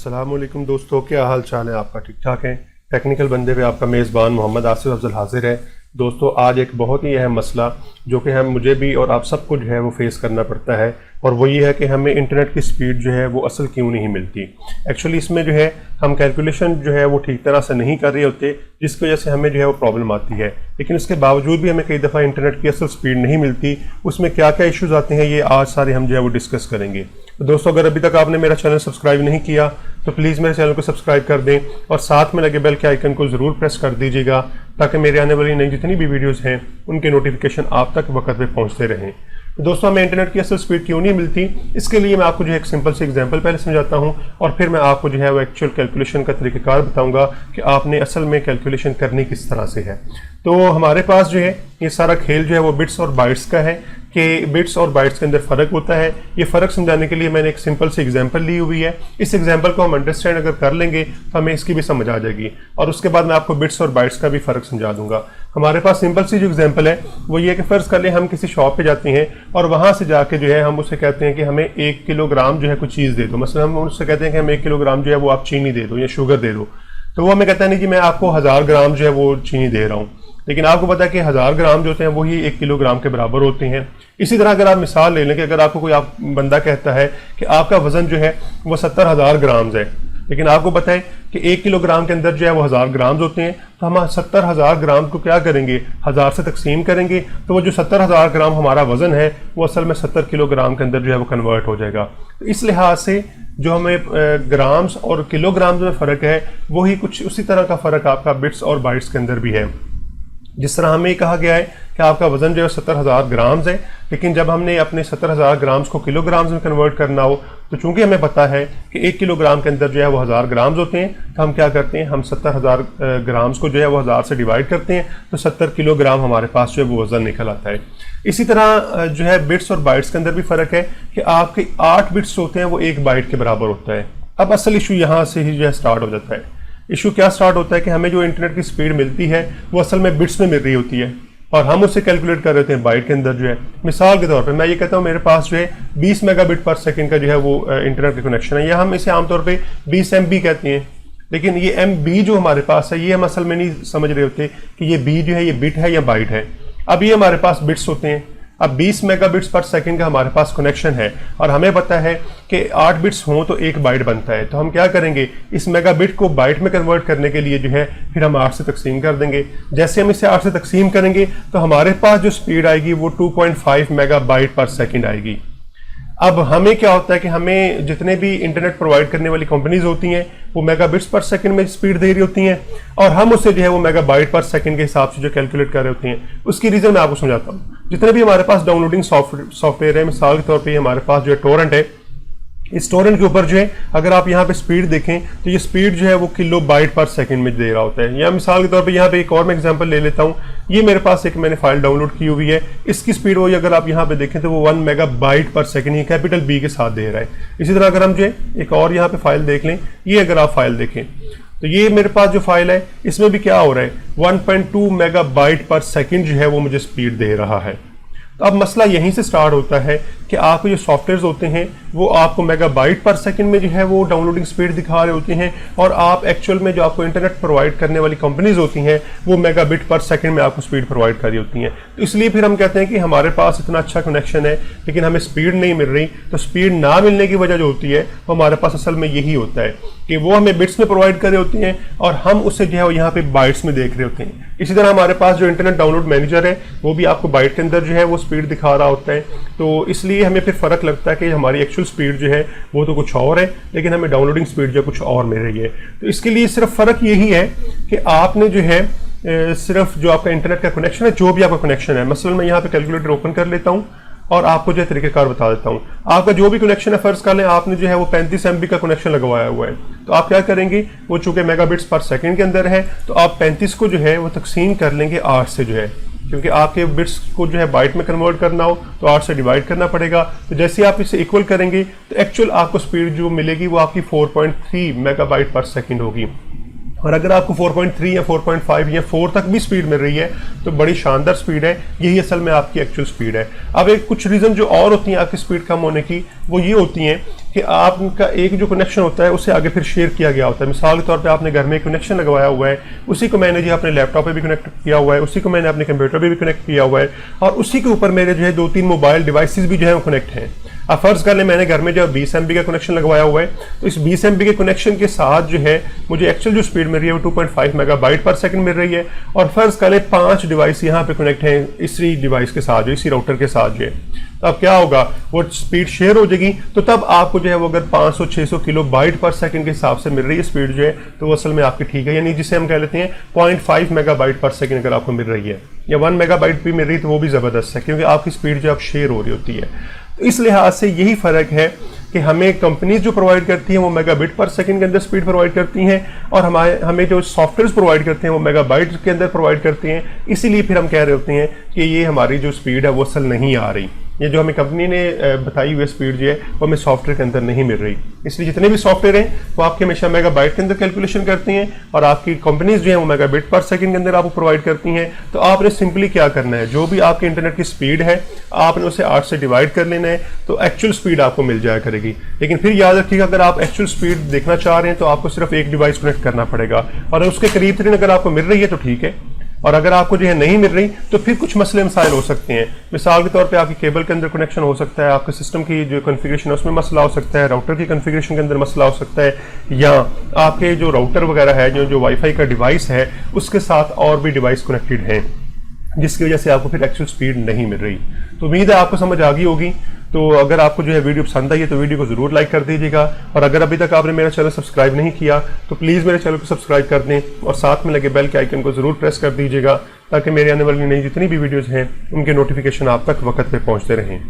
अस्सलामुअलैकुम दोस्तों, क्या हाल चाल है आपका? ठीक ठाक है। टेक्निकल बंदे पे आपका मेज़बान मोहम्मद आसिफ अफजल हाजिर है। दोस्तों, आज एक बहुत ही अहम मसला जो कि मुझे भी और आप सबको जो है वो फेस करना पड़ता है, और वो ये है कि हमें इंटरनेट की स्पीड जो है वो असल क्यों नहीं मिलती। एक्चुअली इसमें जो है हम कैलकुलेशन जो है वो ठीक तरह से नहीं कर रहे होते, जिसकी वजह से हमें जो है वो प्रॉब्लम आती है। लेकिन उसके बावजूद भी हमें कई दफ़ा इंटरनेट की असल स्पीड नहीं मिलती। उसमें क्या क्या इश्यूज़ आते हैं ये आज सारे हम जो है वो डिस्कस करेंगे। तो दोस्तों, अगर अभी तक आपने मेरा चैनल सब्सक्राइब नहीं किया तो प्लीज़ मेरे चैनल को सब्सक्राइब कर दें और साथ में लगे बेल के आइकन को ज़रूर प्रेस कर दीजिएगा, ताकि मेरे आने वाली नई जितनी भी वीडियोस हैं उनके नोटिफिकेशन आप तक वक्त पे पहुंचते रहें। तो दोस्तों, हमें इंटरनेट की असल स्पीड क्यों नहीं मिलती, इसके लिए मैं आपको जो है एक सिंपल सी एग्जांपल पहले समझाता हूं, और फिर मैं आपको जो है वो एक्चुअल कैलकुलेशन का तरीक़ाकार बताऊंगा कि आपने असल में कैलकुलेशन करनी किस तरह से है। तो हमारे पास जो है ये सारा खेल जो है वो बिट्स और बाइट्स का है कि बिट्स और बाइट्स के अंदर फ़र्क होता है। ये फ़र्क समझाने के लिए मैंने एक सिंपल सी एग्जांपल ली हुई है। इस एग्जांपल को हम अंडरस्टैंड अगर कर लेंगे तो हमें इसकी भी समझ आ जाएगी, और उसके बाद मैं आपको बिट्स और बाइट्स का भी फ़र्क समझा दूंगा। हमारे पास सिंपल सी जो एग्जांपल है वो ये कि फ़र्ज़ कर लें हम किसी शॉप पे जाते हैं और वहाँ से जाके जो है हम उससे कहते हैं कि हमें 1 किलोग्राम जो है कुछ चीज़ दे दो। मतलब हम उससे कहते हैं कि हमें 1 किलोग्राम जो है वो आप चीनी दे दो या शुगर दे दो। तो वो हमें कहता है नहीं कि मैं आपको 1000 ग्राम जो है वो चीनी दे रहा हूँ, लेकिन आपको पता है कि 1000 ग्राम जो होते हैं वही 1 किलोग्राम के बराबर होते हैं। इसी तरह अगर आप मिसाल ले लें कि अगर आपको कोई बंदा कहता है कि आपका वजन जो है वो 70,000 ग्राम्स है, लेकिन आपको पता है कि 1 किलोग्राम के अंदर जो है वो 1000 ग्राम्स होते हैं, तो हम 70,000 ग्राम को क्या करेंगे, 1000 से तकसीम करेंगे, तो वो जो 70,000 ग्राम हमारा वजन है वो असल में 70 किलोग्राम के अंदर जो है वो कन्वर्ट हो जाएगा। तो इस लिहाज से जो हमें ग्राम्स और किलोग्राम्स में फ़र्क है वही कुछ उसी तरह का फ़र्क आपका बिट्स और बाइट्स के अंदर भी है। जिस तरह हमें कहा गया है कि आपका वजन जो है 70,000 ग्राम्स है, लेकिन जब हमने अपने 70,000 ग्राम्स को किलोग्राम्स में कन्वर्ट करना हो तो चूंकि हमें पता है कि 1 किलोग्राम के अंदर जो है वो 1000 ग्राम्स होते हैं, तो हम क्या करते हैं, हम 70,000 ग्राम्स को जो है वो 1000 से डिवाइड करते हैं, तो 70 किलोग्राम हमारे पास जो है वो वजन निकल आता है। इसी तरह जो है बिट्स और बाइट्स के अंदर भी फ़र्क है कि आपके 8 बिट्स होते हैं वो 1 बाइट के बराबर होता है। अब असल इशू यहाँ से ही जो है स्टार्ट हो जाता है। इशू क्या स्टार्ट होता है कि हमें जो इंटरनेट की स्पीड मिलती है वो असल में बिट्स में मिल रही होती है, और हम उसे कैलकुलेट कर रहे होते हैं बाइट के अंदर जो है। मिसाल के तौर पे मैं ये कहता हूँ मेरे पास जो है 20 मेगाबिट पर सेकंड का जो है वो इंटरनेट का कनेक्शन है, या हम इसे आमतौर पे 20 MB कहते हैं। लेकिन ये MB जो हमारे पास है ये हम असल में नहीं समझ रहे होते कि ये B जो है ये बिट है या बाइट है। अब ये हमारे पास बिट्स होते हैं। अब 20 मेगाबिट्स पर सेकंड का हमारे पास कनेक्शन है, और हमें पता है कि 8 बिट्स हों तो 1 बाइट बनता है। तो हम क्या करेंगे, इस मेगाबिट को बाइट में कन्वर्ट करने के लिए जो है फिर हम 8 से तकसीम कर देंगे। जैसे हम इसे 8 से तकसीम करेंगे तो हमारे पास जो स्पीड आएगी वो 2.5 मेगाबाइट पर सेकंड आएगी। अब हमें क्या होता है कि हमें जितने भी इंटरनेट प्रोवाइड करने वाली कंपनीज होती हैं वो मेगाबिट्स पर सेकंड में स्पीड दे रही होती हैं, और हम उसे जो है वो मेगाबाइट पर सेकंड के हिसाब से जो कैलकुलेट कर रहे होते हैं। उसकी रीज़न मैं आपको समझाता हूँ। जितने भी हमारे पास डाउनलोडिंग सॉफ्टवेयर है, मिसाल के तौर पर हमारे पास जो है टोरेंट है, इस टोरेंट के ऊपर जो है अगर आप यहाँ पे स्पीड देखें तो ये स्पीड जो है वो किलो बाइट पर सेकंड में दे रहा होता है। या मिसाल के तौर पे यहाँ पे एक और मैं एग्जांपल ले लेता हूँ। ये मेरे पास एक मैंने फाइल डाउनलोड की हुई है, इसकी स्पीड वही अगर आप यहाँ पे देखें तो वो 1 मेगाबाइट पर सेकंड, ये कैपिटल B के साथ दे रहा है। इसी तरह अगर हम जो है एक और यहाँ पे फाइल देख लें, ये अगर आप फाइल देखें तो ये मेरे पास जो फाइल है इसमें भी क्या हो रहा है, 1.2 मेगाबाइट पर सेकंड जो है वो मुझे स्पीड दे रहा है। तो अब मसला यहीं से स्टार्ट होता है कि आपके जो सॉफ्टवेयर होते हैं वो आपको मेगाबाइट पर सेकंड में जो है वो डाउनलोडिंग स्पीड दिखा रहे होते हैं, और आप एक्चुअल में जो आपको इंटरनेट प्रोवाइड करने वाली कंपनीज होती हैं वो मेगाबिट पर सेकंड में आपको स्पीड प्रोवाइड कर रही होती हैं। तो इसलिए फिर हम कहते हैं कि हमारे पास इतना अच्छा कनेक्शन है लेकिन हमें स्पीड नहीं मिल रही। तो स्पीड ना मिलने की वजह जो होती है वो हमारे पास असल में यही होता है कि वो हमें बिट्स में प्रोवाइड कर रही होती हैं और हम उसे जो है यहाँ पे बाइट्स में देख रहे होते हैं। इसी तरह हमारे पास जो इंटरनेट डाउनलोड मैनेजर है वो भी आपको बाइट के अंदर जो है वो स्पीड दिखा रहा होता है। तो इसलिए हमें फिर फ़र्क लगता है कि हमारी एक्चुअल स्पीड जो है वो तो कुछ और है, लेकिन हमें डाउनलोडिंग स्पीड जो कुछ और मिल रही है। तो इसके लिए सिर्फ फ़र्क यही है कि आपने जो है सिर्फ जो आपका इंटरनेट का कनेक्शन है, जो भी आपका कनेक्शन है, मसलन मैं यहाँ पे कैलकुलेटर ओपन कर लेता हूँ और आपको जो है तरीक़ेकार बता देता हूँ। आपका जो भी कनेक्शन है, फ़र्ज़ कर लें आपने जो है वो 35 MB का कनेक्शन लगवाया हुआ है, तो आप क्या करेंगे, वो चूँकि मेगाबिट्स पर सेकंड के अंदर है तो आप 35 को जो है वो तकसीम कर लेंगे 8 से, जो है क्योंकि आपके बिट्स को जो है बाइट में कन्वर्ट करना हो तो 8 से डिवाइड करना पड़ेगा। तो जैसे आप इसे इक्वल करेंगे तो एक्चुअल आपको स्पीड जो मिलेगी वो आपकी 4.3 मेगाबाइट पर सेकंड होगी। और अगर आपको 4.3 या 4.5 या 4 तक भी स्पीड मिल रही है तो बड़ी शानदार स्पीड है, यही असल में आपकी एक्चुअल स्पीड है। अब एक कुछ रीज़न जो और होती हैं आपकी स्पीड कम होने की वो ये होती हैं कि आपका एक जो कनेक्शन होता है उसे आगे फिर शेयर किया गया होता है। मिसाल के तौर पे आपने घर में कनेक्शन लगवाया हुआ है, उसी को मैंने जो अपने लैपटॉप पे भी कनेक्ट किया हुआ है, उसी को मैंने अपने कंप्यूटर पे भी कनेक्ट किया हुआ है, और उसी के ऊपर मेरे जो है 2-3 मोबाइल डिवाइसेस भी जो है वो कनेक्ट हैं। अब फर्ज कर लें मैंने घर में जो 20 MB का कनेक्शन लगवाया हुआ है, तो इस 20 MB के कनेक्शन के साथ जो है मुझे एक्चुअल जो स्पीड मिल रही है वो 2.5 मेगाबाइट पर सेकंड मिल रही है, और फर्ज कर लें 5 डिवाइस यहाँ पे कनेक्ट हैं इसी डिवाइस के साथ, जो इसी राउटर के साथ जो है। तो अब क्या होगा, वो स्पीड शेयर हो जाएगी, तो तब आपको जो है वो अगर 500-600 किलोबाइट पर सेकंड के हिसाब से मिल रही है स्पीड जो है, तो वो असल में आपकी ठीक है, यानी जिसे हम कह लेते हैं 0.5 मेगाबाइट पर सेकंड अगर आपको मिल रही है, या 1 मेगाबाइट भी मिल रही है, तो वो भी ज़बरदस्त है, क्योंकि आपकी स्पीड जो अब शेयर हो रही होती है। तो इस लिहाज से यही फ़र्क है कि हमें कंपनीज जो प्रोवाइड करती हैं वो मेगाबिट पर सेकंड के अंदर स्पीड प्रोवाइड करती हैं, और हमें जो सॉफ्टवेयर प्रोवाइड करते हैं वो मेगाबाइट के अंदर प्रोवाइड करते हैं। इसीलिए फिर हम कह रहे होते हैं कि ये हमारी जो स्पीड है वो असल नहीं आ रही, ये जो हमें कंपनी ने बताई हुई स्पीड जो है वो हमें सॉफ्टवेयर के अंदर नहीं मिल रही। इसलिए जितने भी सॉफ्टवेयर हैं वो आपके हमेशा मेगाबाइट के अंदर कैलकुलेशन करती हैं, और आपकी कंपनीज जो है वो मेगाबिट पर सेकंड के अंदर आपको प्रोवाइड करती हैं। तो आपने सिंपली क्या करना है, जो भी आपके इंटरनेट की स्पीड है आपने उसे 8 से डिवाइड कर लेना है, तो एक्चुअल स्पीड आपको मिल जाया करेगी। लेकिन फिर याद रखिएगा, अगर आप एक्चुअल स्पीड देखना चाह रहे हैं तो आपको सिर्फ एक डिवाइस कनेक्ट करना पड़ेगा, और उसके करीब तरीन अगर आपको मिल रही है तो ठीक है, और अगर आपको जो है नहीं मिल रही तो फिर कुछ मसले मसाइल हो सकते हैं। मिसाल के तौर पे आपकी केबल के अंदर कनेक्शन हो सकता है, आपके सिस्टम की जो कॉन्फ़िगरेशन है उसमें मसला हो सकता है, राउटर की कॉन्फ़िगरेशन के अंदर मसला हो सकता है, या आपके जो राउटर वगैरह है, जो वाईफाई का डिवाइस है उसके साथ और भी डिवाइस कनेक्टेड हैं, जिसकी वजह से आपको फिर एक्चुअल स्पीड नहीं मिल रही। तो उम्मीद है आपको समझ आ गई होगी। तो अगर आपको जो है वीडियो पसंद आई है तो वीडियो को ज़रूर लाइक कर दीजिएगा, और अगर अभी तक आपने मेरा चैनल सब्सक्राइब नहीं किया तो प्लीज़ मेरे चैनल को सब्सक्राइब कर दें, और साथ में लगे बेल के आइकन को ज़रूर प्रेस कर दीजिएगा, ताकि मेरे आने वाली नई जितनी भी वीडियोज़ हैं उनके नोटिफिकेशन आप तक वक्त पे पहुँचते रहें।